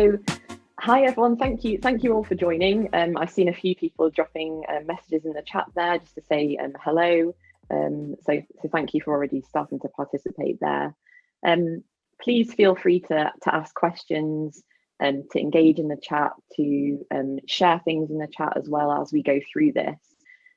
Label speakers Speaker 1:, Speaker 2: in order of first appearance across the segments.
Speaker 1: So, hi everyone. Thank you all for joining. I've seen a few people dropping messages in the chat there just to say hello. So thank you for already starting to participate there. Please feel free to ask questions and to engage in the chat, to share things in the chat as well as we go through this.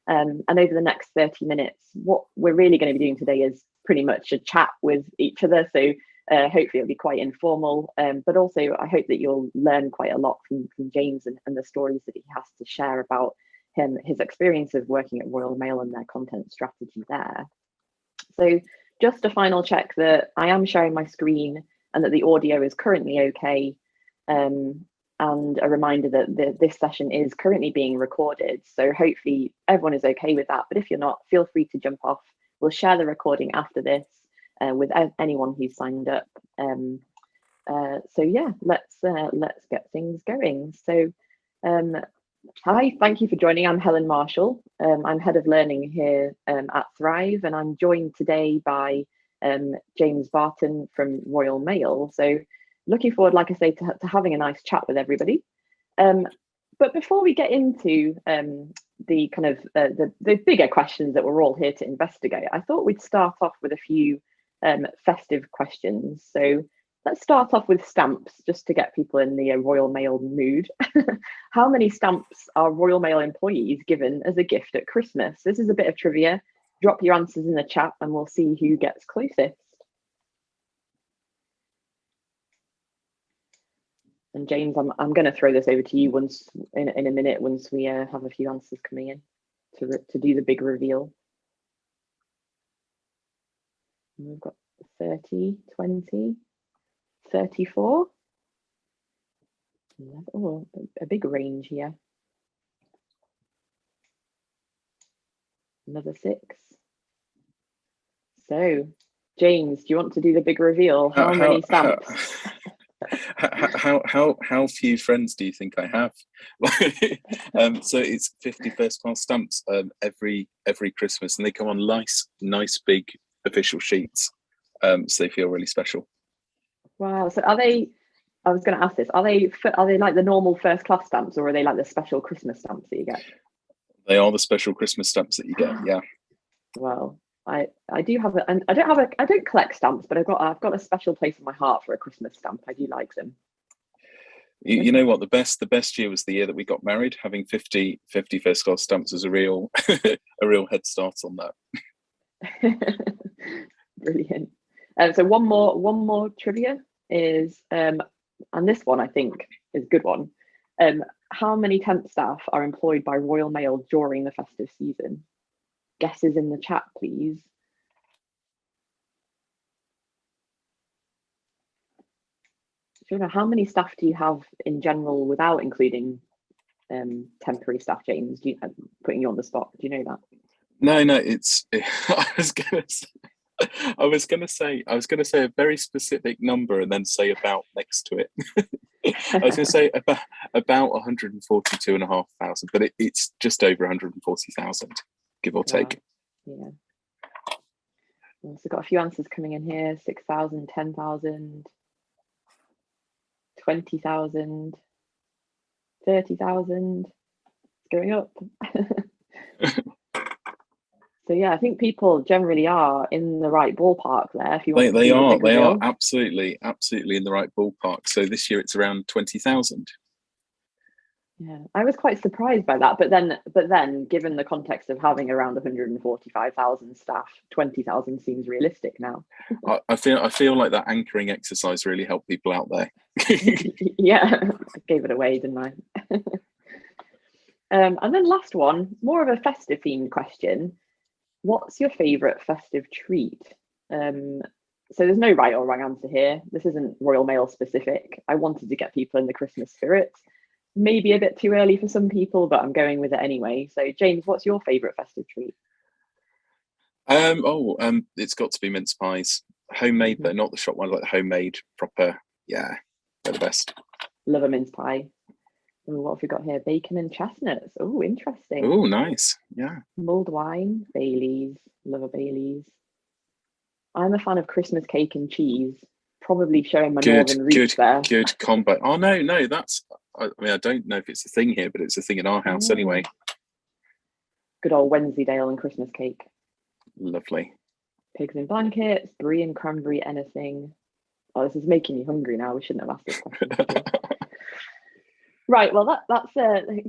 Speaker 1: And over the next 30 minutes, what we're really going to be doing today is pretty much a chat with each other. So hopefully it'll be quite informal, but also I hope that you'll learn quite a lot from James and the stories that he has to share about his experience of working at Royal Mail and their content strategy there. So just a final check that I am sharing my screen and that the audio is currently okay. And a reminder that this session is currently being recorded. So hopefully everyone is okay with that. But if you're not, feel free to jump off. We'll share the recording after this with anyone who's signed up. So yeah, let's get things going. So hi, thank you for joining. I'm Helen Marshall. I'm head of learning here at Thrive, and I'm joined today by James Barton from Royal Mail. So looking forward, like I say, to having a nice chat with everybody. But before we get into the kind of the bigger questions that we're all here to investigate, I thought we'd start off with a few festive questions. So let's start off with stamps, just to get people in the Royal Mail mood. How many stamps are Royal Mail employees given as a gift at Christmas? This is a bit of trivia. Drop your answers in the chat and we'll see who gets closest. And James, I'm going to throw this over to you once in a minute, once we have a few answers coming in to do the big reveal. And we've got 30, 20, 34. Oh, a big range here. Another 6. So, James, do you want to do the big reveal? How many stamps?
Speaker 2: How few friends do you think I have? So it's 50 first class stamps every Christmas, and they come on nice big official sheets, so they feel really special.
Speaker 1: Wow. So are they? I was going to ask this. Are they like the normal first class stamps, or are they like the special Christmas stamps that you get?
Speaker 2: They are the special Christmas stamps that you get. Yeah.
Speaker 1: Well, I do have and I don't collect stamps, but I've got a special place in my heart for a Christmas stamp. I do like them.
Speaker 2: You know what, the best year was the year that we got married. Having 50 first class stamps was a real head start on that.
Speaker 1: Brilliant. So one more trivia is and this one I think is a good one. How many temp staff are employed by Royal Mail during the festive season? Guesses in the chat, please. Fiona, how many staff do you have in general without including temporary staff, James? Putting you on the spot, do you know that?
Speaker 2: No, it's I was gonna say a very specific number and then say about next to it. I was gonna say about 142,500, but it's just over 140,000, give or take.
Speaker 1: Yeah. So got a few answers coming in here: 6,000, 10,000, 20,000, 30,000. It's going up. So yeah, I think people generally are in the right ballpark there. If you want,
Speaker 2: they are absolutely in the right ballpark. So this year it's around 20,000.
Speaker 1: Yeah, I was quite surprised by that. But then, given the context of having around 145,000 staff, 20,000 seems realistic now.
Speaker 2: I feel like that anchoring exercise really helped people out there.
Speaker 1: Yeah, I gave it away, didn't I? And then last one, more of a festive themed question. What's your favourite festive treat? So there's no right or wrong answer here. This isn't Royal Mail specific. I wanted to get people in the Christmas spirit. Maybe a bit too early for some people, but I'm going with it anyway. So James, what's your favourite festive treat?
Speaker 2: It's got to be mince pies. Homemade, though, not the shop ones, like the homemade proper. Yeah, they're the best.
Speaker 1: Love a mince pie. Ooh, what have we got here? Bacon and chestnuts. Oh, interesting.
Speaker 2: Oh, nice. Yeah.
Speaker 1: Mulled wine, Baileys. Love a Baileys. I'm a fan of Christmas cake and cheese. probably showing my
Speaker 2: Good,
Speaker 1: northern roots
Speaker 2: good,
Speaker 1: there.
Speaker 2: good combo. Oh no, that's. I mean, I don't know if it's a thing here, but it's a thing in our house anyway.
Speaker 1: Good old Wensleydale and Christmas cake.
Speaker 2: Lovely.
Speaker 1: Pigs in blankets, brie and cranberry anything. Oh, this is making me hungry now. We shouldn't have asked this question. Right, well, that's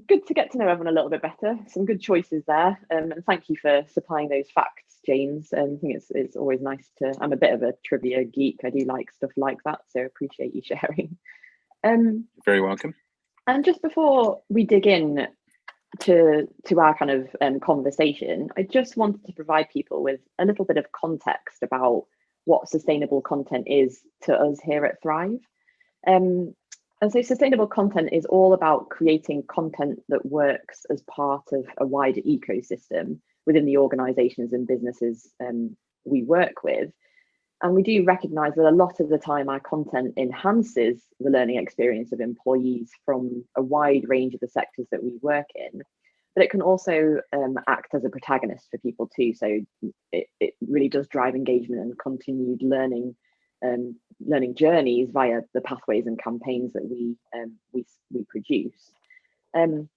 Speaker 1: good to get to know everyone a little bit better. Some good choices there, and thank you for supplying those facts, James. I think it's always nice to. I'm a bit of a trivia geek. I do like stuff like that, so appreciate you sharing.
Speaker 2: Very welcome.
Speaker 1: And just before we dig in to our kind of conversation, I just wanted to provide people with a little bit of context about what sustainable content is to us here at Thrive. And so sustainable content is all about creating content that works as part of a wider ecosystem within the organizations and businesses we work with. And we do recognize that a lot of the time our content enhances the learning experience of employees from a wide range of the sectors that we work in, but it can also act as a protagonist for people too. So it really does drive engagement and continued learning journeys via the pathways and campaigns that we produce. And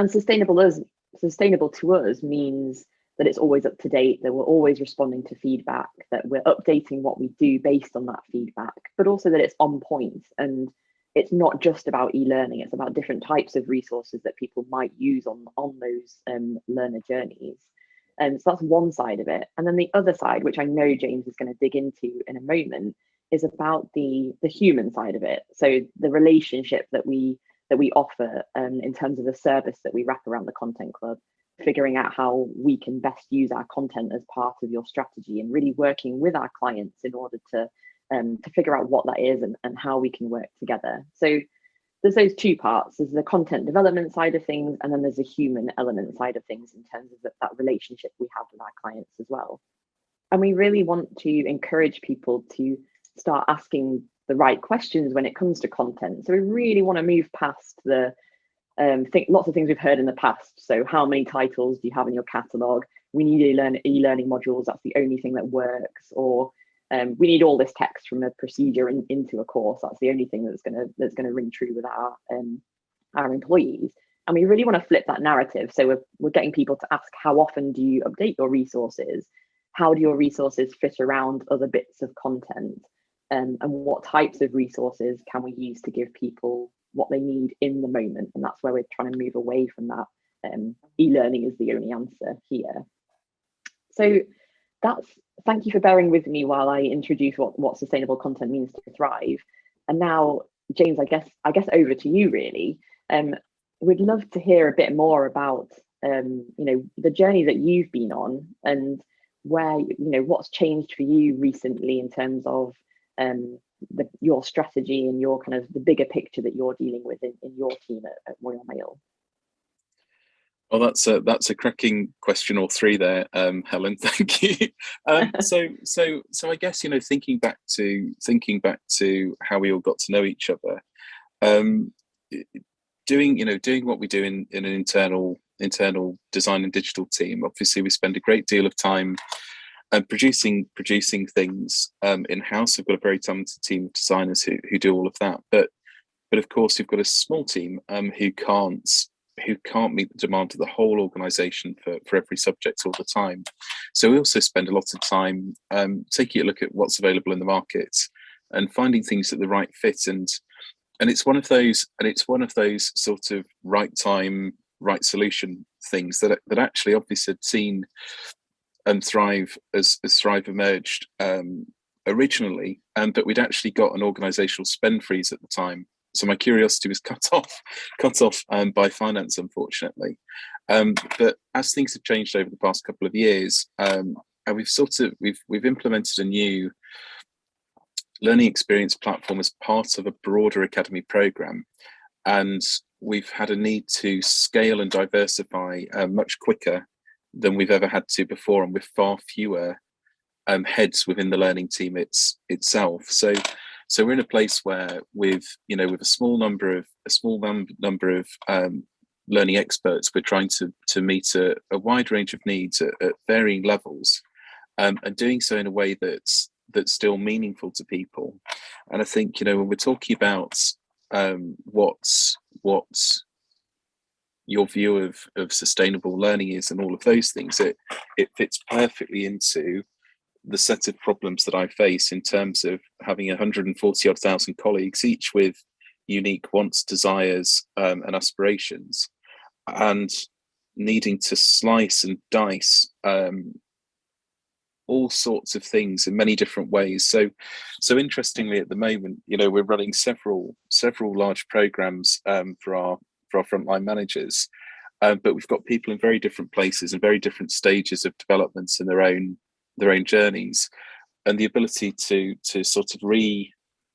Speaker 1: sustainable to us means that it's always up to date, that we're always responding to feedback, that we're updating what we do based on that feedback, but also that it's on point. And it's not just about e-learning, it's about different types of resources that people might use on those learner journeys. So that's one side of it. And then the other side, which I know James is going to dig into in a moment, is about the human side of it. So the relationship that we offer in terms of the service that we wrap around the Content Club, figuring out how we can best use our content as part of your strategy, and really working with our clients in order to figure out what that is and how we can work together. So there's those two parts. There's the content development side of things, and then there's the human element side of things in terms of that relationship we have with our clients as well. And we really want to encourage people to start asking the right questions when it comes to content. So we really want to move past the lots of things we've heard in the past. So how many titles do you have in your catalog? We need e-learning modules. That's the only thing that works. Or we need all this text from a procedure into a course. That's the only thing that's gonna ring true with our employees. And we really want to flip that narrative. So we're getting people to ask, how often do you update your resources? How do your resources fit around other bits of content? And what types of resources can we use to give people what they need in the moment? And that's where we're trying to move away from that. E-learning is the only answer here. So thank you for bearing with me while I introduce what sustainable content means to Thrive. And now, James, I guess over to you really. We'd love to hear a bit more about the journey that you've been on, and where what's changed for you recently in terms of your strategy and your kind of the bigger picture that you're dealing with in your team at Royal Mail.
Speaker 2: Well, that's a cracking question or three there, Helen. Thank you. So I guess thinking back to how we all got to know each other, doing what we do in an internal design and digital team. Obviously, we spend a great deal of time producing things in house. We've got a very talented team of designers who do all of that, but of course we've got a small team who can't meet the demand of the whole organization for every subject all the time. So we also spend a lot of time taking a look at what's available in the market and finding things at the right fit, and it's one of those sort of right time, right solution things that actually obviously had seen Thrive as Thrive emerged originally, but we'd actually got an organizational spend freeze at the time. So my curiosity was cut off by finance, unfortunately. But as things have changed over the past couple of years, and we've implemented a new learning experience platform as part of a broader academy program, and we've had a need to scale and diversify much quicker than we've ever had to before, and with far fewer heads within the learning team itself. So we're in a place where with a small number of learning experts, we're trying to meet a wide range of needs at varying levels, and doing so in a way that's still meaningful to people. And I think, when we're talking about what's your view of sustainable learning is and all of those things, it fits perfectly into the set of problems that I face in terms of having 140 odd thousand colleagues, each with unique wants, desires, and aspirations, and needing to slice and dice all sorts of things in many different ways. So interestingly, at the moment, we're running several large programs for our frontline managers, but we've got people in very different places and very different stages of developments in their own journeys, and the ability to sort of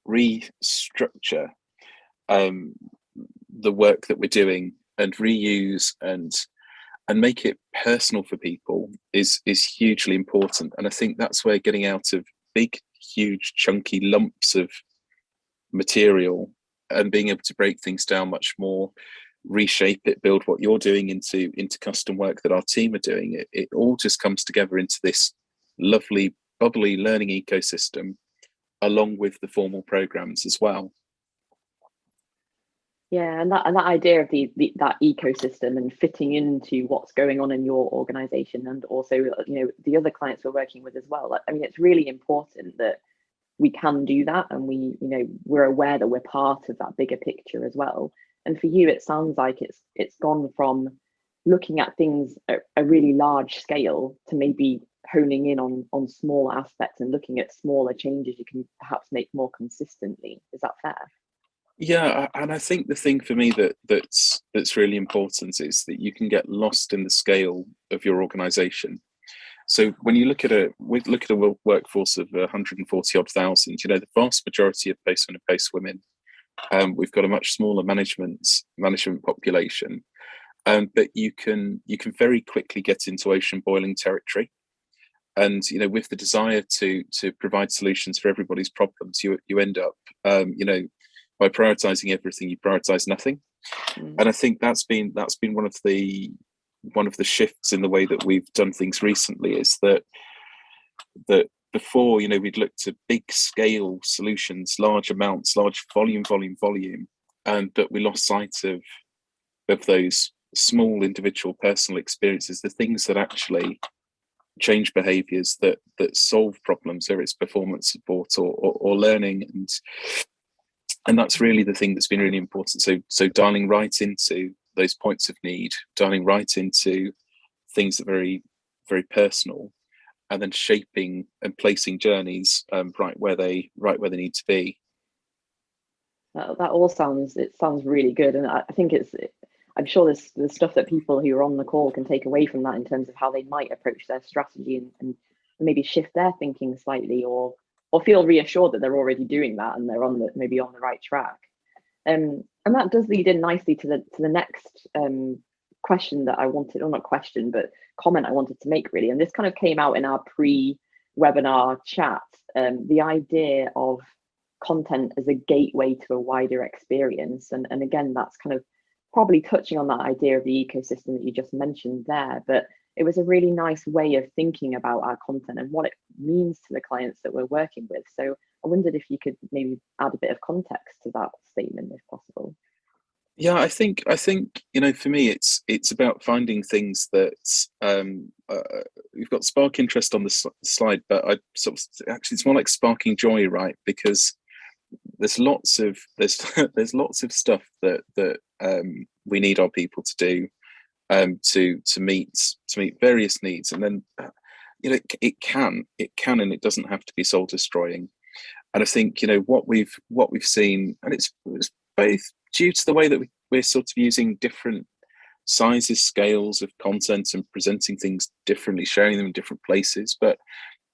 Speaker 2: restructure the work that we're doing and reuse and make it personal for people is hugely important. And I think that's where getting out of big, huge, chunky lumps of material and being able to break things down much more, reshape it, build what you're doing into custom work that our team are doing, it all just comes together into this lovely, bubbly learning ecosystem, along with the formal programs as well.
Speaker 1: Yeah, and that idea of that ecosystem and fitting into what's going on in your organization, and also the other clients we're working with as well. I mean, it's really important that we can do that, and we're aware that we're part of that bigger picture as well. And for you, it sounds like it's gone from looking at things at a really large scale to maybe honing in on smaller aspects and looking at smaller changes you can perhaps make more consistently. Is that fair?
Speaker 2: Yeah, and I think the thing for me that's really important is that you can get lost in the scale of your organization. So when you look at a workforce of 140 odd thousand, the vast majority of postmen and postwomen, we've got a much smaller management population, but you can very quickly get into ocean boiling territory. And with the desire to provide solutions for everybody's problems, you end up by prioritizing everything, you prioritize nothing. And I think that's been one of the shifts in the way that we've done things recently, is that before, we'd looked at big scale solutions, large amounts, large volume, but we lost sight of those small individual personal experiences, the things that actually change behaviors, that solve problems, whether it's performance support or learning. And that's really the thing that's been really important. So dialing right into those points of need, dialing right into things that are very, very personal, and then shaping and placing journeys right where they need to be.
Speaker 1: That all sounds really good, and I think I'm sure there's stuff that people who are on the call can take away from that in terms of how they might approach their strategy and maybe shift their thinking slightly, or feel reassured that they're already doing that and they're maybe on the right track. And that does lead in nicely to the next question that I wanted, or not question, but comment I wanted to make, really. And this kind of came out in our pre-webinar chat, the idea of content as a gateway to a wider experience. And again, that's kind of probably touching on that idea of the ecosystem that you just mentioned there, but it was a really nice way of thinking about our content and what it means to the clients that we're working with. So I wondered if you could maybe add a bit of context to that statement, if possible.
Speaker 2: Yeah, I think for me, it's about finding things that we've got spark interest on the slide, but I sort of actually it's more like sparking joy, right? Because there's lots of stuff that we need our people to do to meet various needs, and then it can and it doesn't have to be soul destroying. And I think what we've seen, and it's both due to the way that we're sort of using different sizes, scales of content and presenting things differently, sharing them in different places, but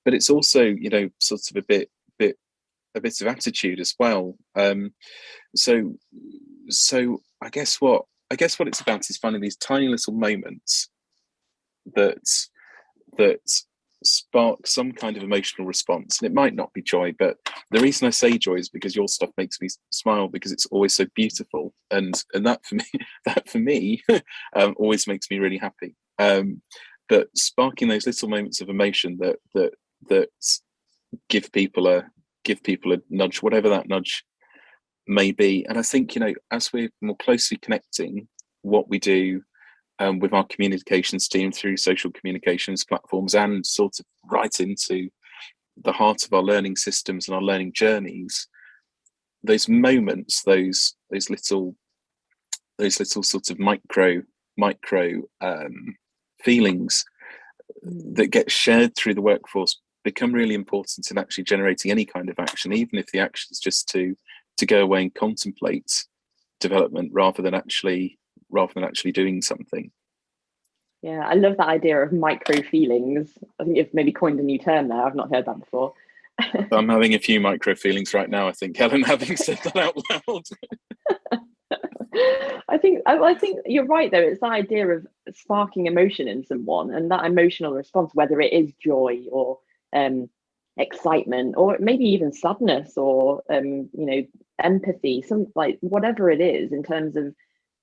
Speaker 2: it's also sort of a bit of attitude as well. So I guess what it's about is finding these tiny little moments that spark some kind of emotional response. And it might not be joy, but the reason I say joy is because your stuff makes me smile, because it's always so beautiful, and that for me always makes me really happy. But sparking those little moments of emotion that give people a nudge, whatever that nudge may be. And I think, as we're more closely connecting what we do with our communications team through social communications platforms and sort of right into the heart of our learning systems and our learning journeys, those moments, those little sort of micro feelings that get shared through the workforce become really important in actually generating any kind of action, even if the action is just to go away and contemplate development rather than actually doing something.
Speaker 1: Yeah, I love that idea of micro feelings. I think you've maybe coined a new term there. I've not heard that before.
Speaker 2: I'm having a few micro feelings right now, I think, Helen, having said that out loud.
Speaker 1: I think you're right, though. It's that idea of sparking emotion in someone, and that emotional response, whether it is joy or excitement, or maybe even sadness, or empathy, some like whatever it is, in terms of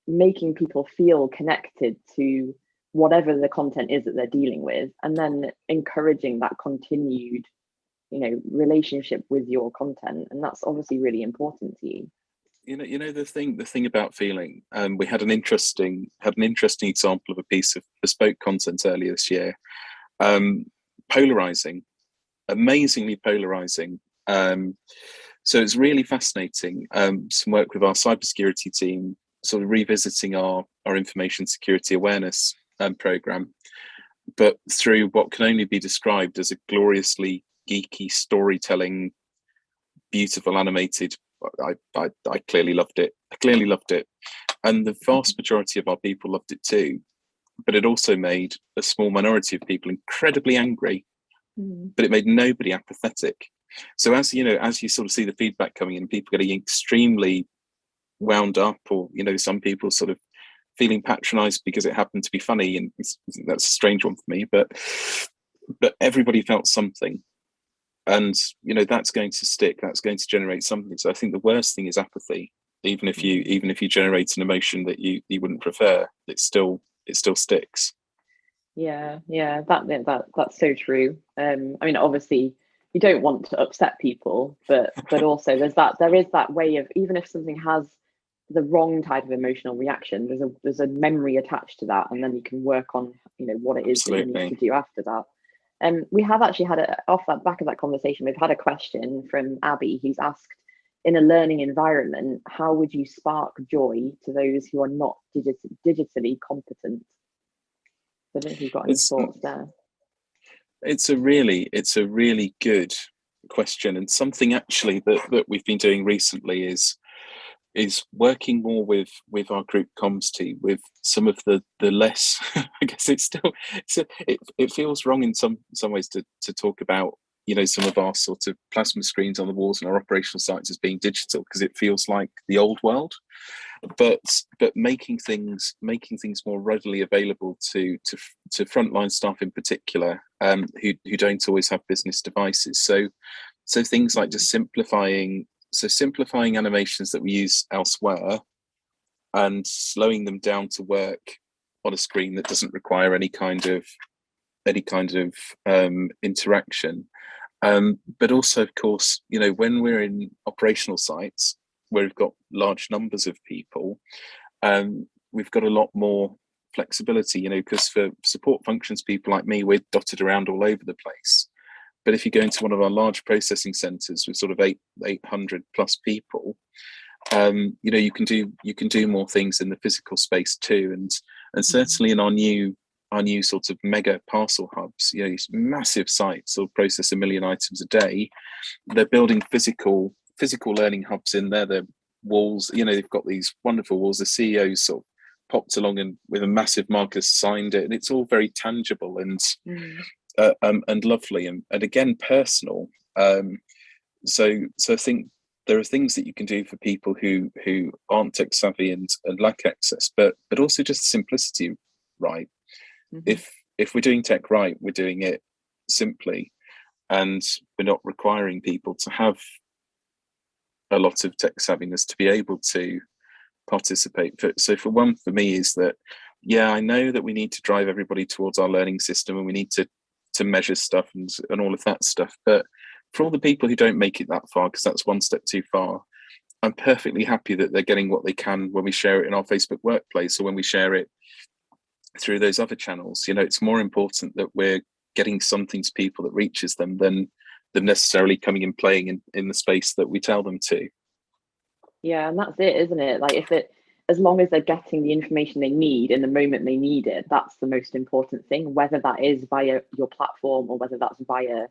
Speaker 1: making people feel connected to whatever the content is that they're dealing with, and then encouraging that continued, relationship with your content. And that's obviously really important to you.
Speaker 2: The thing about feeling. We had an interesting example of a piece of bespoke content earlier this year. Polarizing, amazingly polarizing. So it's really fascinating. Some work with our cybersecurity team, sort of revisiting our information security awareness program, but through what can only be described as a gloriously geeky storytelling, beautiful animated. I clearly loved it. And the vast majority of our people loved it too. But it also made a small minority of people incredibly angry. But it made nobody apathetic. So as you sort of see the feedback coming in, people getting extremely wound up, or some people sort of feeling patronized because it happened to be funny, and that's a strange one for me, but everybody felt something. And that's going to stick, that's going to generate something. So I think the worst thing is apathy. Even if you generate an emotion that you wouldn't prefer, it still sticks.
Speaker 1: Yeah, that's so true. I mean, obviously you don't want to upset people, but also there is that way of, even if something has the wrong type of emotional reaction, there's a memory attached to that, and then you can work on what it is that you need to do after that. We have actually had off that back of that conversation, we've had a question from Abby, who's asked, in a learning environment, how would you spark joy to those who are not digitally competent? I don't know if you've got any thoughts there.
Speaker 2: It's a really good question, and something actually that we've been doing recently is working more with our group comms team, with some of the less I guess it feels wrong in some ways to talk about some of our sort of plasma screens on the walls and our operational sites as being digital, because it feels like the old world, but making things more readily available to frontline staff in particular, who don't always have business devices. So things like just simplifying animations that we use elsewhere and slowing them down to work on a screen that doesn't require any kind of interaction. But also, of course, when we're in operational sites where we've got large numbers of people, we've got a lot more flexibility, because for support functions, people like me, we're dotted around all over the place. But if you go into one of our large processing centres with sort of 800 plus people, you can do more things in the physical space too, and certainly in our new sort of mega parcel hubs, these massive sites will process 1 million items a day. They're building physical learning hubs in there. The walls, they've got these wonderful walls. The CEOs sort of popped along and with a massive marker signed it, and it's all very tangible and lovely, and again personal. So I think there are things that you can do for people who aren't tech savvy and lack access, but also just simplicity, right? If we're doing tech right, we're doing it simply, and we're not requiring people to have a lot of tech savviness to be able to participate. So for me is that, yeah, I know that we need to drive everybody towards our learning system, and we need to measure stuff and all of that stuff, but for all the people who don't make it that far, because that's one step too far, I'm perfectly happy that they're getting what they can when we share it in our Facebook workplace or when we share it through those other channels. It's more important that we're getting something to people that reaches them than necessarily coming and playing in the space that we tell them to.
Speaker 1: Yeah, and that's it, isn't it? Like, as long as they're getting the information they need in the moment they need it, that's the most important thing, whether that is via your platform or whether that's via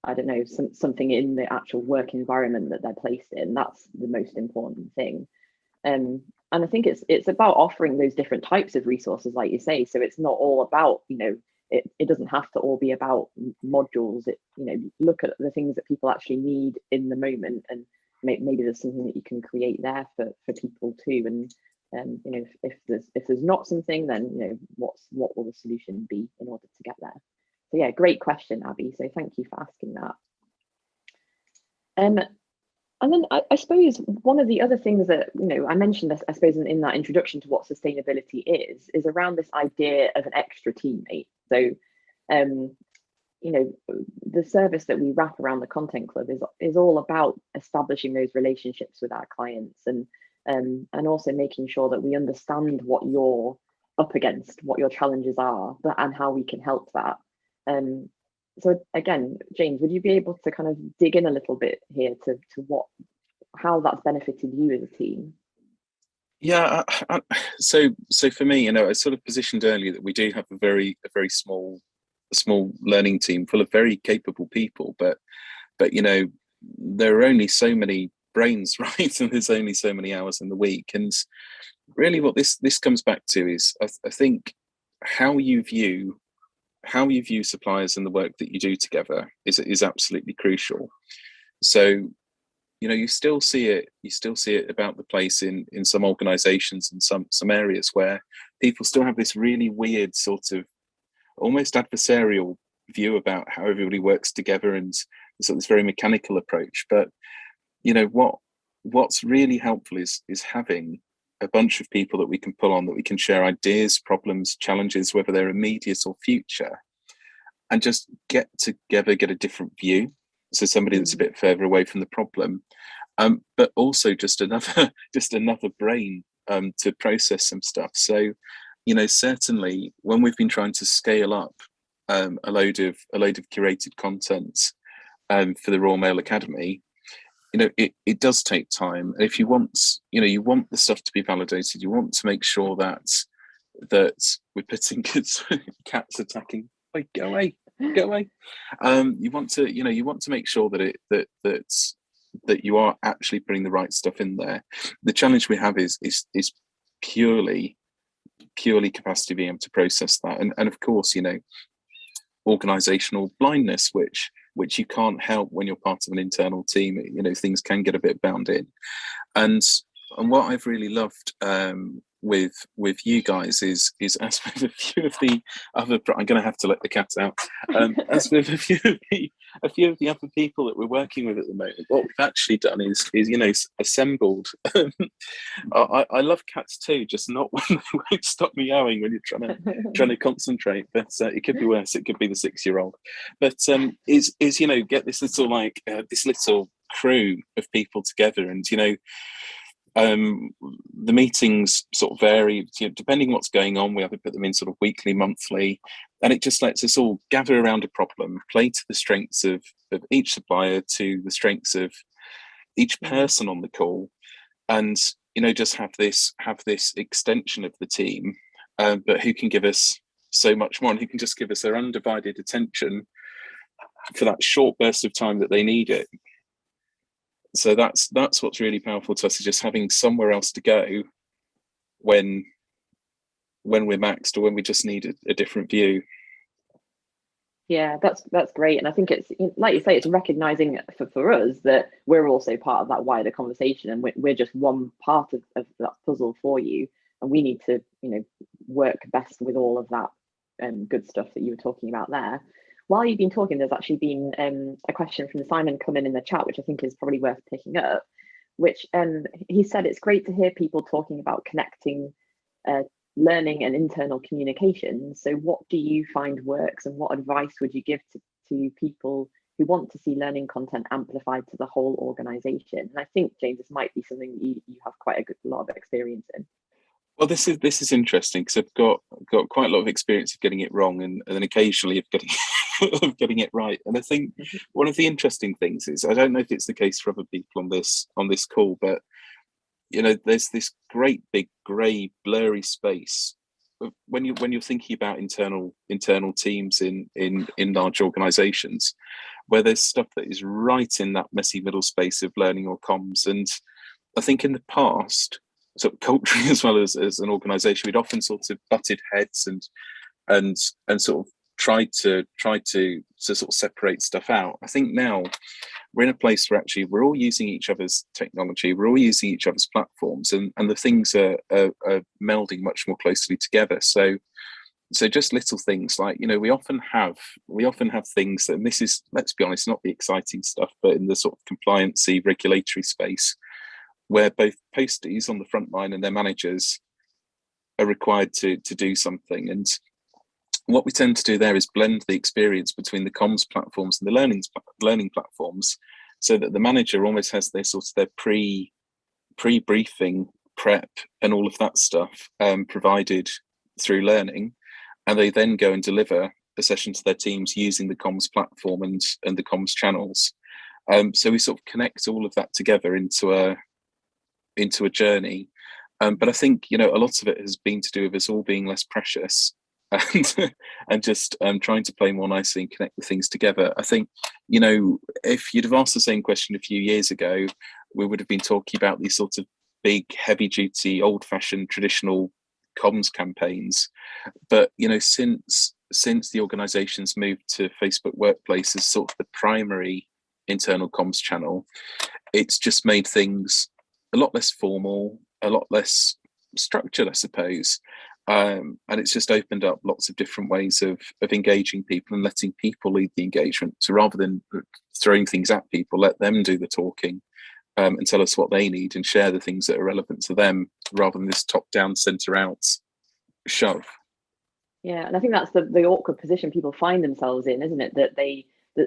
Speaker 1: I don't know, something in the actual work environment that they're placed in. That's the most important thing. And I think it's about offering those different types of resources, like you say. So it's not all about, it doesn't have to all be about modules. Look at the things that people actually need in the moment, and maybe there's something that you can create there for people too. And if there's not something, then what will the solution be in order to get there? So yeah, great question, Abby. So thank you for asking that. And then I suppose one of the other things that I mentioned, I suppose in that introduction to what sustainability is around this idea of an extra teammate. So the service that we wrap around the Content Club is all about establishing those relationships with our clients, and also making sure that we understand what you're up against, what your challenges are, and how we can help that. So again, James, would you be able to kind of dig in a little bit here to how that's benefited you as a team?
Speaker 2: Yeah, so for me, I sort of positioned earlier that we do have a very small learning team full of very capable people, but there are only so many brains, right? And there's only so many hours in the week, and really what this comes back to is I think how you view suppliers and the work that you do together is absolutely crucial. So you still see it about the place in some organizations and some areas where people still have this really weird sort of almost adversarial view about how everybody works together, and sort of this very mechanical approach. But what's really helpful is having a bunch of people that we can pull on, that we can share ideas, problems, challenges, whether they're immediate or future, and just get together, get a different view. So somebody that's a bit further away from the problem, but also just another brain to process some stuff. So certainly when we've been trying to scale up a load of curated content for the Royal Mail Academy, it does take time. And if you want the stuff to be validated, you want to make sure that we're putting cats attacking. Like, go away. You want to make sure that you are actually putting the right stuff in there. The challenge we have is purely capacity being able to process that, and of course organizational blindness, which you can't help when you're part of an internal team. Things can get a bit bound in, and what I've really loved with you guys is as with a few of the other, I'm going to have to let the cat out, as with a few of the other people that we're working with at the moment, what we've actually done is assembled I love cats too, just not when they won't stop meowing when you're trying to concentrate, but it could be worse. It could be the 6-year-old, but is get this little crew of people together, and the meetings sort of vary depending on what's going on. We either put them in sort of weekly, monthly, and it just lets us all gather around a problem, play to the strengths of each supplier, to the strengths of each person on the call, and just have this extension of the team, but who can give us so much more, and who can just give us their undivided attention for that short burst of time that they need it. So that's what's really powerful to us, is just having somewhere else to go when we're maxed, or when we just need a different view.
Speaker 1: Yeah, that's great. And I think it's, like you say, it's recognizing for us that we're also part of that wider conversation, and we're just one part of that puzzle for you, and we need to work best with all of that good stuff that you were talking about there. While you've been talking, there's actually been a question from Simon come in the chat, which I think is probably worth picking up, which he said it's great to hear people talking about connecting learning and internal communication. So what do you find works, and what advice would you give to people who want to see learning content amplified to the whole organization. And I think, James, this might be something you have quite a lot of experience in.
Speaker 2: Well, this is interesting because I've got quite a lot of experience of getting it wrong, and then occasionally of getting of getting it right. And I think one of the interesting things is, I don't know if it's the case for other people on this call, but there's this great big grey blurry space when you're thinking about internal teams in large organizations, where there's stuff that is right in that messy middle space of learning or comms. And I think in the past, sort of culturally as well as an organization, we'd often sort of butted heads and sort of tried to sort of separate stuff out. I think now we're in a place where actually we're all using each other's technology, we're all using each other's platforms, and the things are melding much more closely together. So just little things like, we often have things that, and this is, let's be honest, not the exciting stuff, but in the sort of compliancy regulatory space, where both posties on the front line and their managers are required to do something. And what we tend to do there is blend the experience between the comms platforms and the learning platforms, so that the manager almost has their sort of their pre-briefing prep and all of that stuff provided through learning, and they then go and deliver a session to their teams using the comms platform and the comms channels. So we sort of connect all of that together into a journey. But I think, a lot of it has been to do with us all being less precious and just trying to play more nicely and connect the things together. I think, if you'd have asked the same question a few years ago, we would have been talking about these sorts of big, heavy duty, old fashioned, traditional comms campaigns. But, since the organization's moved to Facebook Workplace as sort of the primary internal comms channel, it's just made things a lot less formal, a lot less structured, I suppose. And it's just opened up lots of different ways of engaging people and letting people lead the engagement. So rather than throwing things at people, let them do the talking and tell us what they need and share the things that are relevant to them, rather than this top-down, center-out shove.
Speaker 1: Yeah, and I think that's the awkward position people find themselves in, isn't it? That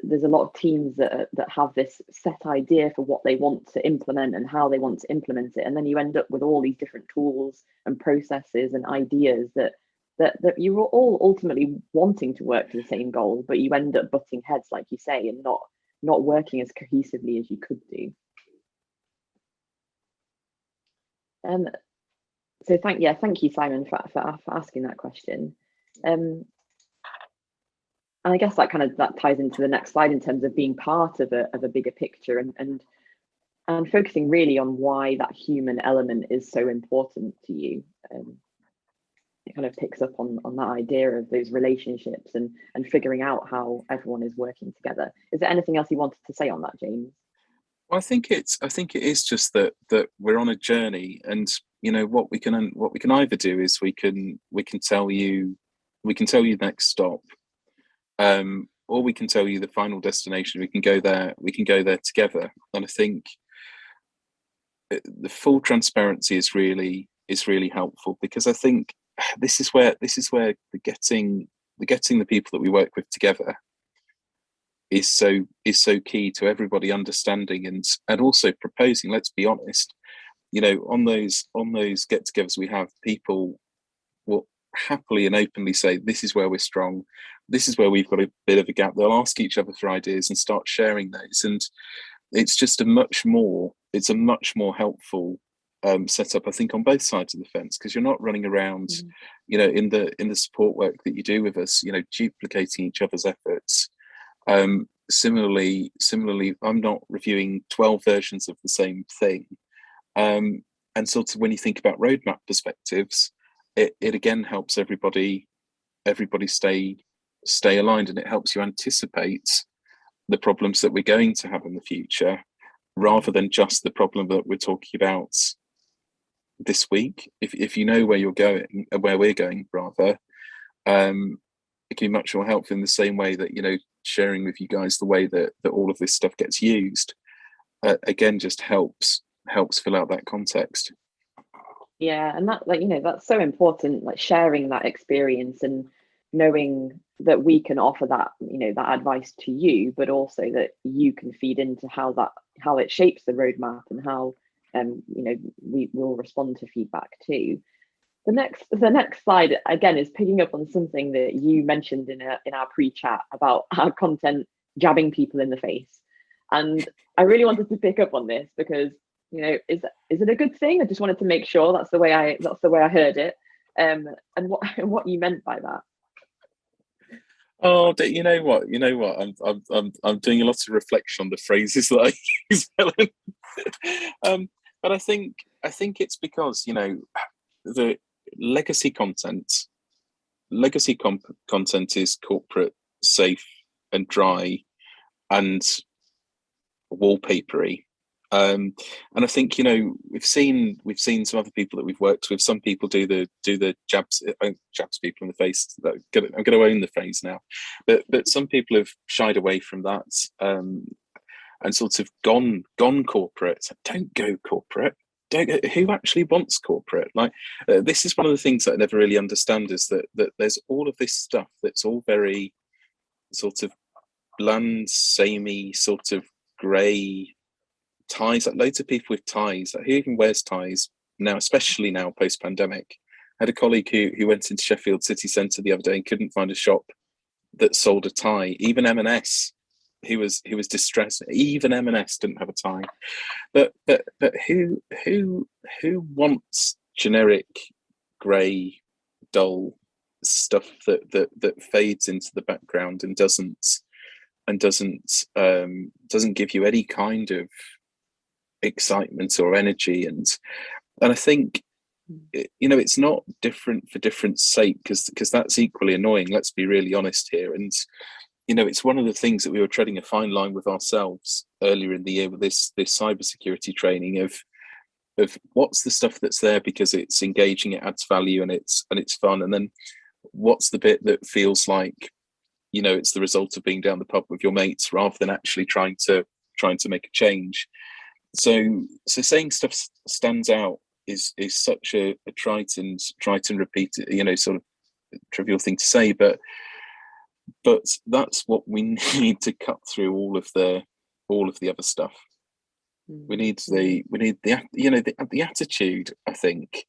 Speaker 1: there's a lot of teams that have this set idea for what they want to implement and how they want to implement it, and then you end up with all these different tools and processes and ideas that you were all ultimately wanting to work for the same goal, but you end up butting heads, like you say, and not working as cohesively as you could do. So thank you, Simon, for asking that question. And I guess that ties into the next slide in terms of being part of a bigger picture and focusing really on why that human element is so important to you. It kind of picks up on that idea of those relationships and figuring out how everyone is working together. Is there anything else you wanted to say on that, James?
Speaker 2: Well, I think it is just that we're on a journey, and what we can either do is we can tell you the next stop, or we can tell you the final destination. We can go there together. And I think the full transparency is really helpful, because I think this is where the getting the people that we work with together is so key to everybody understanding and also proposing. Let's be honest, on those get-togethers we have, people will happily and openly say, this is where we're strong, this is where we've got a bit of a gap. They'll ask each other for ideas and start sharing those, and it's just a much more helpful setup, I think, on both sides of the fence, because you're not running around in the support work that you do with us, duplicating each other's efforts. Similarly, I'm not reviewing 12 versions of the same thing. And sort of when you think about roadmap perspectives, it again helps everybody stay aligned, and it helps you anticipate the problems that we're going to have in the future, rather than just the problem that we're talking about this week. If you know where you're going, where we're going rather, it can be much more helpful, in the same way that sharing with you guys the way that all of this stuff gets used again just helps fill out that context.
Speaker 1: Yeah, and that that's so important, like sharing that experience. And knowing that we can offer that, that advice to you, but also that you can feed into how it shapes the roadmap, and how we will respond to feedback too. The next slide again is picking up on something that you mentioned in our pre-chat about our content jabbing people in the face, and I really wanted to pick up on this because is it a good thing? I just wanted to make sure that's the way I heard it, and what you meant by that.
Speaker 2: Oh, you know what? I'm doing a lot of reflection on the phrases that I use, Helen. But I think it's because the legacy content is corporate, safe, and dry, and wallpapery. And I think we've seen some other people that we've worked with. Some people do the jabs people in the face. I'm going to own the phrase now, but some people have shied away from that, and sort of gone corporate. Don't go corporate. Who actually wants corporate? This is one of the things that I never really understand, is that there's all of this stuff that's all very sort of bland, samey, sort of grey. Ties, loads of people with ties. Who even wears ties now, especially now post-pandemic? I had a colleague who went into Sheffield city centre the other day and couldn't find a shop that sold a tie. Even M&S, he was distressed. Even M&S didn't have a tie. But who wants generic, grey, dull stuff that fades into the background and doesn't give you any kind of excitement or energy? And I think it's not different for different sake, because that's equally annoying. Let's be really honest here. And it's one of the things that we were treading a fine line with ourselves earlier in the year with this cybersecurity training of what's the stuff that's there because it's engaging, it adds value, and it's fun, and then what's the bit that feels like it's the result of being down the pub with your mates rather than actually trying to make a change. So saying stuff stands out is such a trite and repeated, sort of trivial thing to say, but that's what we need to cut through all of the other stuff. We need the attitude. I think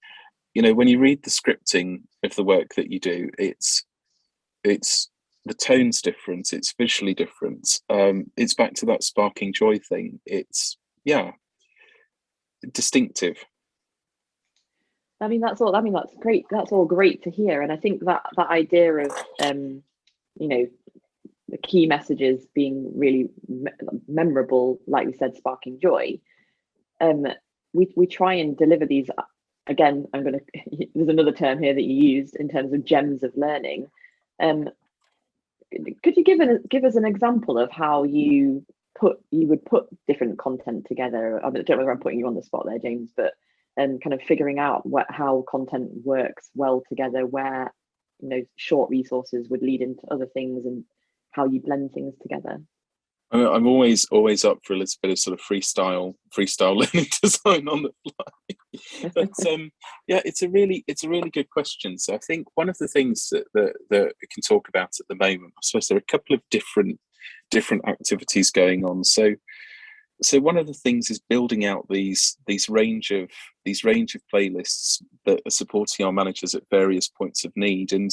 Speaker 2: when you read the scripting of the work that you do, it's the tone's different, it's visually different. It's back to that sparking joy thing. It's distinctive.
Speaker 1: That's great. That's all great to hear. And I think that idea of the key messages being really memorable, like we said, sparking joy. We try and deliver these. Again, there's another term here that you used in terms of gems of learning. Could you give us an example of how you would put different content together? I don't know whether I'm putting you on the spot there, James, but kind of figuring out how content works well together, where short resources would lead into other things, and how you blend things together.
Speaker 2: I'm always up for a little bit of sort of freestyle learning design on the fly. But it's a really good question. So I think one of the things that we can talk about at the moment, I suppose there are a couple of different activities going on. So one of the things is building out these range of playlists that are supporting our managers at various points of need. And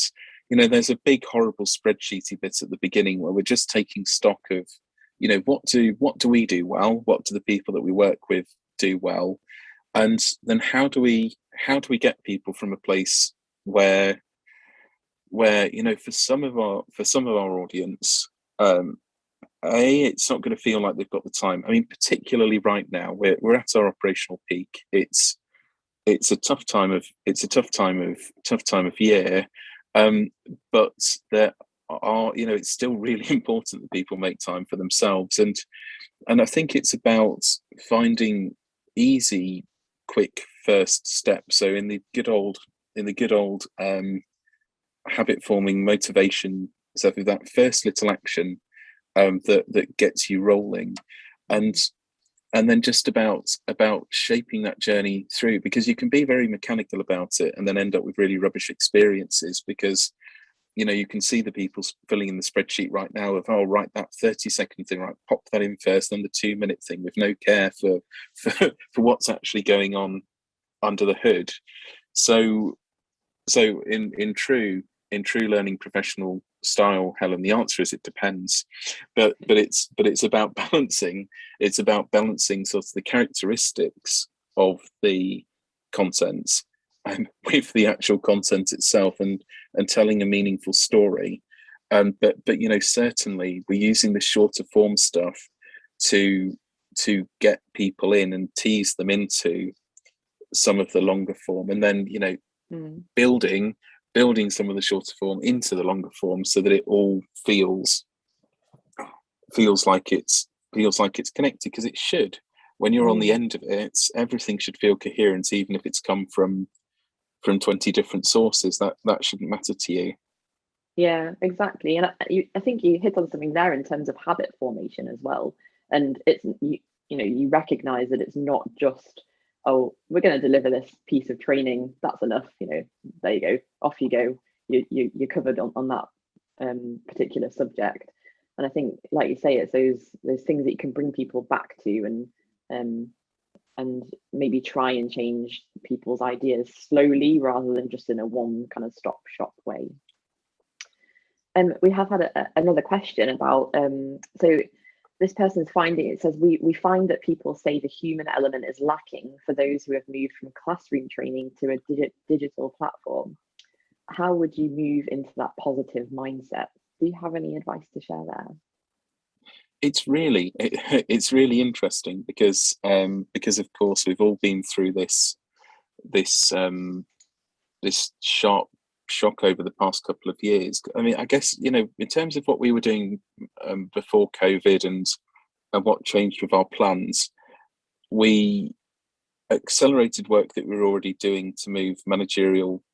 Speaker 2: there's a big horrible spreadsheety bit at the beginning where we're just taking stock of what do we do well, what do the people that we work with do well, and then how do we get people from a place where for some of our audience, it's not going to feel like they've got the time. I mean, particularly right now, we're at our operational peak. It's a tough time of year, but there are it's still really important that people make time for themselves, and I think it's about finding easy, quick first steps. So in the good old habit forming motivation, so that first little action that gets you rolling, and then just about shaping that journey through, because you can be very mechanical about it and then end up with really rubbish experiences, because you can see the people filling in the spreadsheet right now of, oh, right, that 30-second thing, right, pop that in first, then the 2-minute thing, with no care for what's actually going on under the hood. So in true learning professional style, Helen, the answer is it depends. But it's about balancing. It's about balancing sort of the characteristics of the content with the actual content itself, and telling a meaningful story. But certainly we're using the shorter form stuff to get people in and tease them into some of the longer form, and then building some of the shorter form into the longer form, so that it all feels like it's connected, because it should. When you're on the end of it, everything should feel coherent, even if it's come from 20 different sources. That shouldn't matter to you.
Speaker 1: Yeah, exactly. And I think you hit on something there in terms of habit formation as well. And it's you recognize that it's not just, oh, we're going to deliver this piece of training, that's enough, there you go, off you go, you're covered on that particular subject. And I think, like you say, it's those things that you can bring people back to, and maybe try and change people's ideas slowly rather than just in a one kind of stop shop way. We have had another question about, so this person's finding, it says, we find that people say the human element is lacking for those who have moved from classroom training to a digital platform. How would you move into that positive mindset? Do you have any advice to share there?
Speaker 2: It's really interesting, because of course we've all been through this sharp shock over the past couple of years. I mean, I guess, in terms of what we were doing before COVID, and what changed with our plans, we accelerated work that we were already doing to move managerial,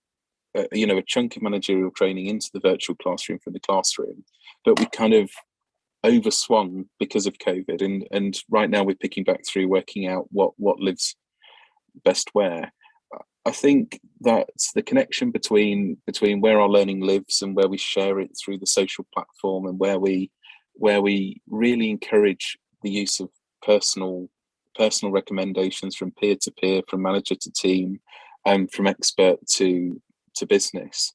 Speaker 2: a chunk of managerial training into the virtual classroom from the classroom, but we kind of overswung because of COVID, and right now we're picking back through, working out what lives best where. I think that's the connection between where our learning lives and where we share it through the social platform, and where we really encourage the use of personal recommendations from peer to peer, from manager to team, and from expert to business.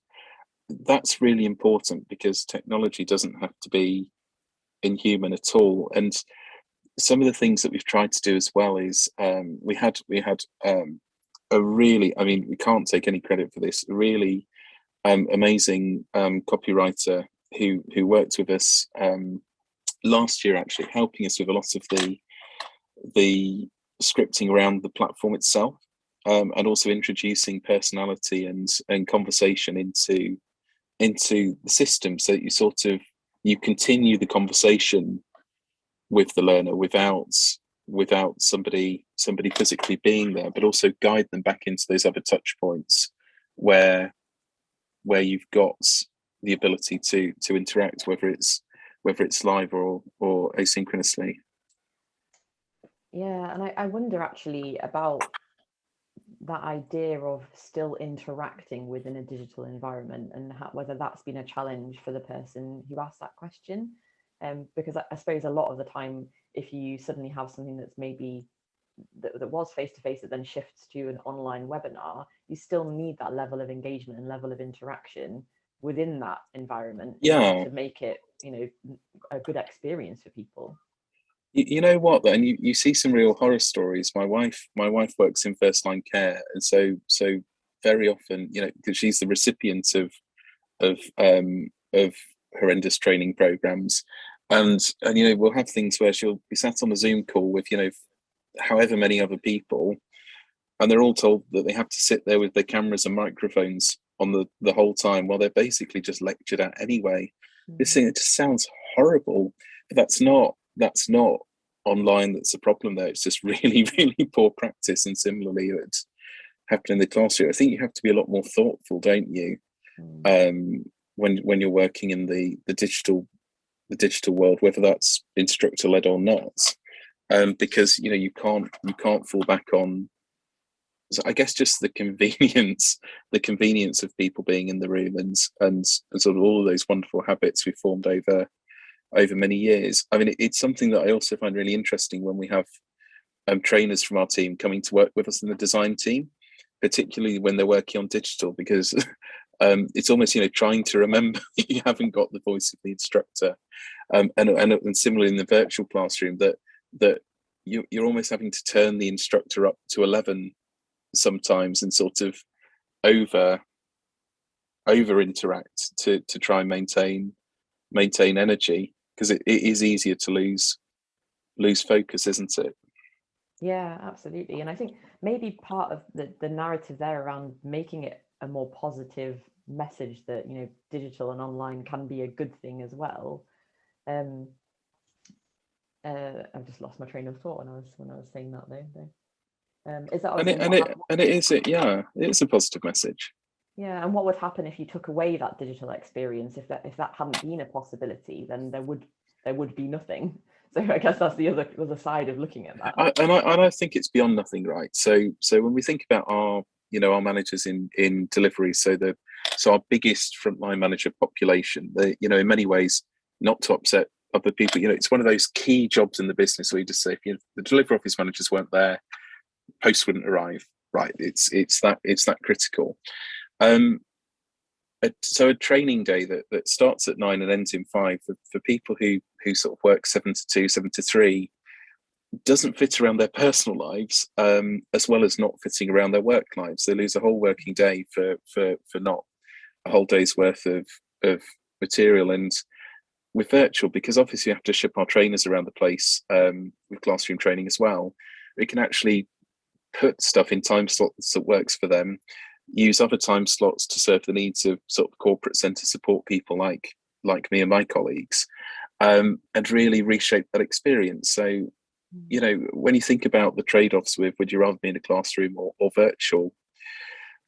Speaker 2: That's really important, because technology doesn't have to be inhuman at all. And some of the things that we've tried to do as well is, we had a really, I mean, we can't take any credit for this, a really amazing copywriter who worked with us last year, actually helping us with a lot of the scripting around the platform itself, and also introducing personality and conversation into the system, so that you continue the conversation with the learner without somebody physically being there, but also guide them back into those other touch points where you've got the ability to interact, whether it's live or asynchronously.
Speaker 1: Yeah, and I wonder actually about that idea of still interacting within a digital environment, and whether that's been a challenge for the person who asked that question. Because I suppose a lot of the time, if you suddenly have something that's maybe that was face-to-face that then shifts to an online webinar, you still need that level of engagement and level of interaction within that environment in order to make it, a good experience for people.
Speaker 2: You know what, then you see some real horror stories. My wife works in first line care, and so very often, because she's the recipient of horrendous training programs, and we'll have things where she'll be sat on a Zoom call with however many other people, and they're all told that they have to sit there with their cameras and microphones on the whole time, while they're basically just lectured at anyway. This thing, it just sounds horrible, but that's not online that's a problem there. It's just really, really poor practice. And similarly, it's happening in the classroom. I think you have to be a lot more thoughtful, don't you, when you're working in the digital world, whether that's instructor led or not, because you can't fall back on I guess just the convenience of people being in the room, and sort of all of those wonderful habits we've formed over many years. I mean, it's something that I also find really interesting when we have trainers from our team coming to work with us in the design team, particularly when they're working on digital, because it's almost, trying to remember you haven't got the voice of the instructor, and similarly in the virtual classroom, that you're almost having to turn the instructor up to 11 sometimes, and sort of over interact to try and maintain energy, because it is easier to lose focus, isn't it?
Speaker 1: Yeah, absolutely. And I think maybe part of the narrative there around making it a more positive message that, digital and online can be a good thing as well. I've just lost my train of thought when I was saying that though. Is that
Speaker 2: it's a positive message.
Speaker 1: Yeah, and what would happen if you took away that digital experience? If that hadn't been a possibility, then there would be nothing. So I guess that's the other side of looking at that.
Speaker 2: I think it's beyond nothing, right? So when we think about our managers in delivery, so our biggest frontline manager population, they, in many ways, not to upset other people, it's one of those key jobs in the business where you just say, if the delivery office managers weren't there, posts wouldn't arrive, right? It's that critical. So a training day that starts at 9 and ends in 5 for people who sort of work 7 to 2, 7 to 3, doesn't fit around their personal lives, as well as not fitting around their work lives. They lose a whole working day for not a whole day's worth of material. And with virtual, because obviously we have to ship our trainers around the place, with classroom training as well, we can actually put stuff in time slots that works for them, use other time slots to serve the needs of sort of corporate centre support people like me and my colleagues, and really reshape that experience. So, when you think about the trade-offs with would you rather be in a classroom or virtual,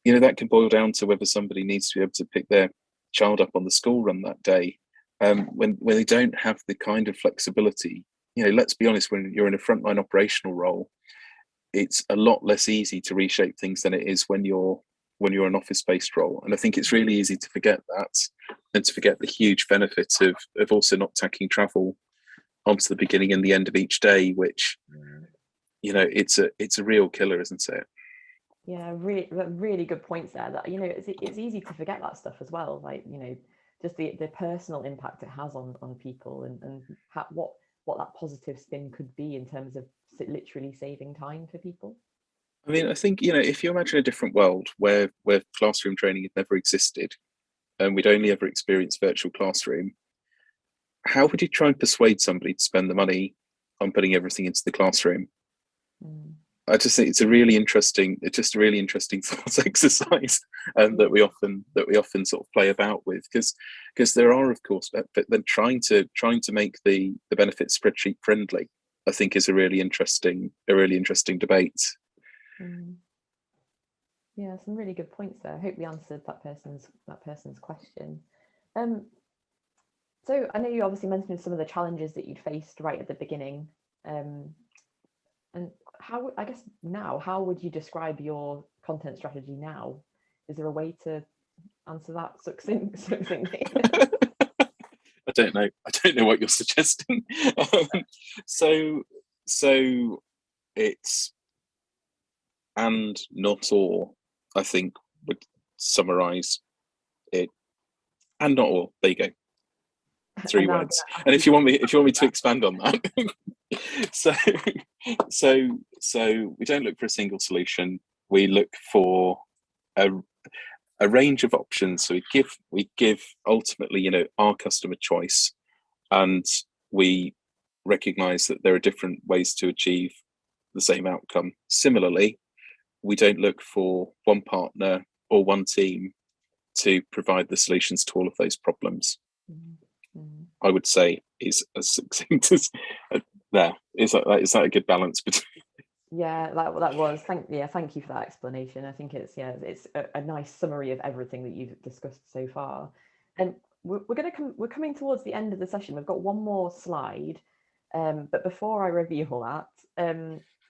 Speaker 2: that can boil down to whether somebody needs to be able to pick their child up on the school run that day, when they don't have the kind of flexibility. Let's be honest, when you're in a frontline operational role, it's a lot less easy to reshape things than it is when you're an office-based role. And I think it's really easy to forget that, and to forget the huge benefits of also not tacking travel onto the beginning and the end of each day, which, it's a real killer, isn't it?
Speaker 1: Yeah, really good points there. That it's easy to forget that stuff as well. Like just the personal impact it has on people, and what that positive spin could be in terms of literally saving time for people.
Speaker 2: I mean, I think, if you imagine a different world where classroom training had never existed, and we'd only ever experienced virtual classroom, how would you try and persuade somebody to spend the money on putting everything into the classroom? I just think it's a really interesting thought exercise, that we often sort of play about with, because there are, of course, but then trying to make the benefits spreadsheet friendly, I think, is a really interesting debate.
Speaker 1: Yeah, some really good points there. I hope we answered that person's question. So I know you obviously mentioned some of the challenges that you'd faced right at the beginning, and how would you describe your content strategy now? Is there a way to answer that succinctly?
Speaker 2: I don't know what you're suggesting. So it's and not or, I think, would summarize it. And not or. There you go. 3 words. And if you want me to expand on that, so we don't look for a single solution. We look for a range of options. So we give ultimately, our customer choice, and we recognize that there are different ways to achieve the same outcome. Similarly, we don't look for one partner or one team to provide the solutions to all of those problems. I would say is as succinct as there. Is that a good balance between?
Speaker 1: Yeah, that was. Thank you for that explanation. I think it's a nice summary of everything that you've discussed so far. And we're coming towards the end of the session. We've got one more slide. But before I reveal that,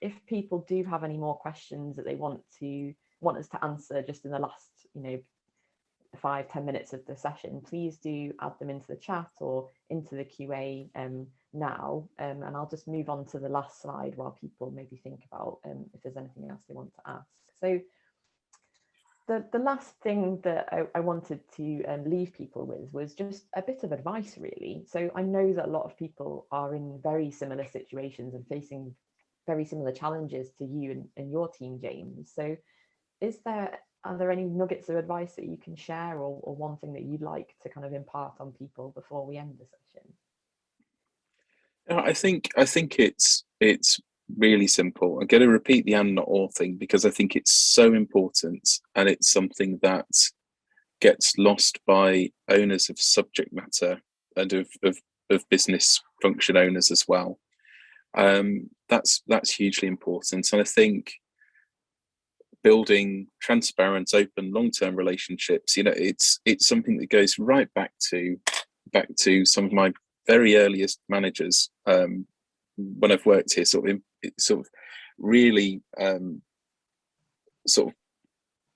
Speaker 1: if people do have any more questions that they want us to answer just in the last, 5-10 minutes of the session, please do add them into the chat or into the QA now, and I'll just move on to the last slide while people maybe think about if there's anything else they want to ask. So the last thing that I wanted to leave people with was just a bit of advice, really. So I know that a lot of people are in very similar situations and facing very similar challenges to you and your team, James. So are there any nuggets of advice that you can share, or one thing that you'd like to kind of impart on people before we end the session?
Speaker 2: I think it's really simple. I'm going to repeat the and not or thing because I think it's so important, and it's something that gets lost by owners of subject matter and of business function owners as well. That's hugely important, and I think building transparent, open, long-term relationships, it's something that goes right back to some of my very earliest managers when I've worked here, sort of really sort of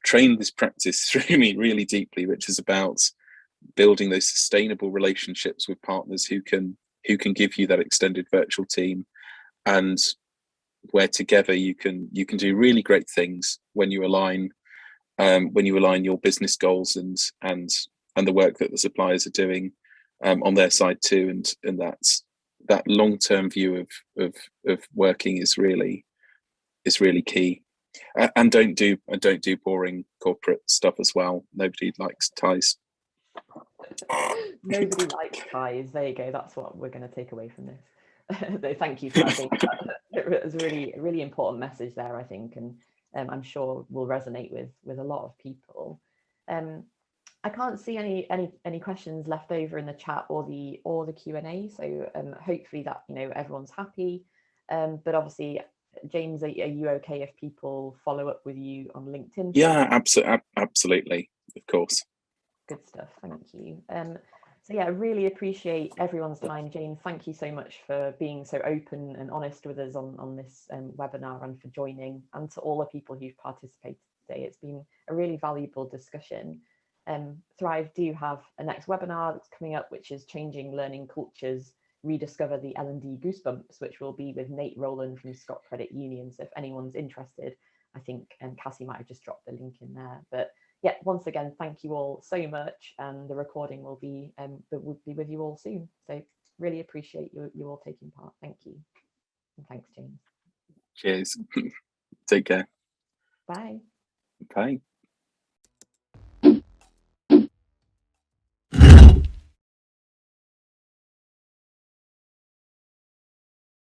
Speaker 2: trained this practice through me really deeply, which is about building those sustainable relationships with partners who can give you that extended virtual team, and where together you can do really great things when you align your business goals and the work that the suppliers are doing on their side too, and that long-term view of working is really key. And don't do boring corporate stuff as well. Nobody likes ties.
Speaker 1: Nobody likes ties. There you go. That's what we're going to take away from this. Thank you for that, James. It was a really important message there, I think, and I'm sure will resonate with a lot of people. I can't see any questions left over in the chat or the Q&A, so hopefully that everyone's happy. But obviously, James, are you okay if people follow up with you on LinkedIn?
Speaker 2: Yeah, absolutely, of course.
Speaker 1: Good stuff. Thank you. So yeah, I really appreciate everyone's time. James, thank you so much for being so open and honest with us on this webinar, and for joining, and to all the people who've participated today. It's been a really valuable discussion. Thrive do have a next webinar that's coming up, which is Changing Learning Cultures, Rediscover the L&D Goosebumps, which will be with Nate Rowland from Scott Credit Union. So if anyone's interested, I think Cassie might have just dropped the link in there. But yeah, once again, thank you all so much, and the recording will be with you all soon. So really appreciate you all taking part. Thank you, and thanks, James.
Speaker 2: Cheers. Take care.
Speaker 1: Bye.
Speaker 2: Bye.